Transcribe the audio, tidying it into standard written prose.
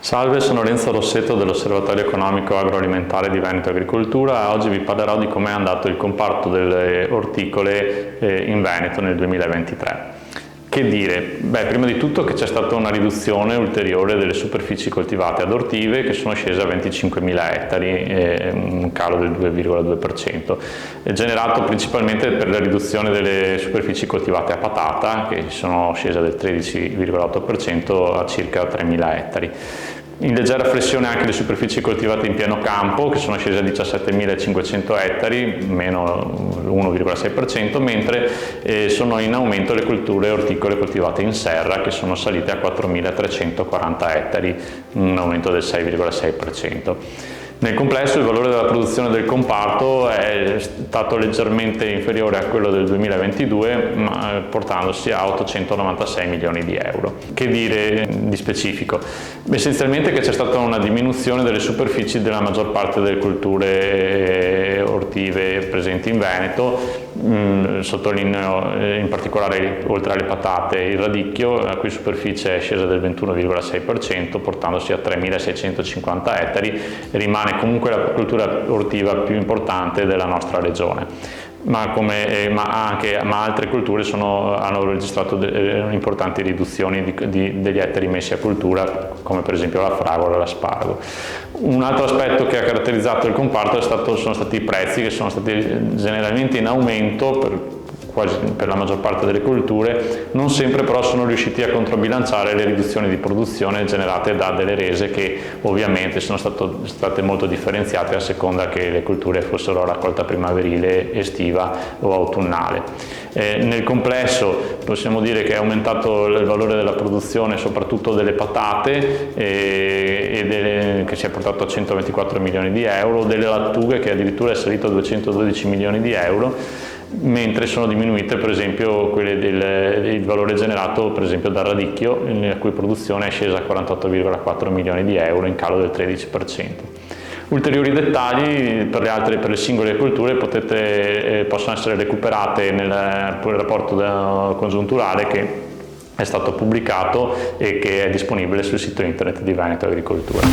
Salve, sono Lorenzo Rossetto dell'Osservatorio Economico Agroalimentare di Veneto Agricoltura. Oggi vi parlerò di come è andato il comparto delle orticole in Veneto nel 2023. Che dire? Prima di tutto che c'è stata una riduzione ulteriore delle superfici coltivate ad ortive che sono scese a 25.000 ettari, un calo del 2,2%, generato principalmente per la riduzione delle superfici coltivate a patata che sono scese del 13,8% a circa 3.000 ettari. In leggera flessione anche le superfici coltivate in pieno campo, che sono scese a 17.500 ettari, meno l'1,6%, mentre sono in aumento le culture orticole coltivate in serra, che sono salite a 4.340 ettari, un aumento del 6,6%. Nel complesso il valore della produzione del comparto è stato leggermente inferiore a quello del 2022, portandosi a 896 milioni di euro. Che dire di specifico? Essenzialmente che c'è stata una diminuzione delle superfici della maggior parte delle culture ortive presenti in Veneto. Sottolineo in particolare, oltre alle patate, il radicchio, la cui superficie è scesa del 21,6%, portandosi a 3.650 ettari, rimane comunque la cultura ortiva più importante della nostra regione. Ma altre culture hanno registrato importanti riduzioni degli ettari messi a cultura, come per esempio la fragola e l'asparago. Un altro aspetto che ha caratterizzato il comparto sono stati i prezzi, che sono stati generalmente in aumento per la maggior parte delle culture. Non sempre però sono riusciti a controbilanciare le riduzioni di produzione generate da delle rese che ovviamente sono state molto differenziate a seconda che le culture fossero raccolta primaverile, estiva o autunnale. Nel complesso possiamo dire che è aumentato il valore della produzione soprattutto delle patate, che si è portato a 124 milioni di euro, delle lattughe che addirittura è salito a 212 milioni di euro, mentre sono diminuite per esempio quelle del valore generato per esempio dal radicchio, la cui produzione è scesa a 48,4 milioni di euro, in calo del 13%. Ulteriori dettagli per le singole culture possono essere recuperate nel rapporto congiunturale che è stato pubblicato e che è disponibile sul sito internet di Veneto Agricoltura.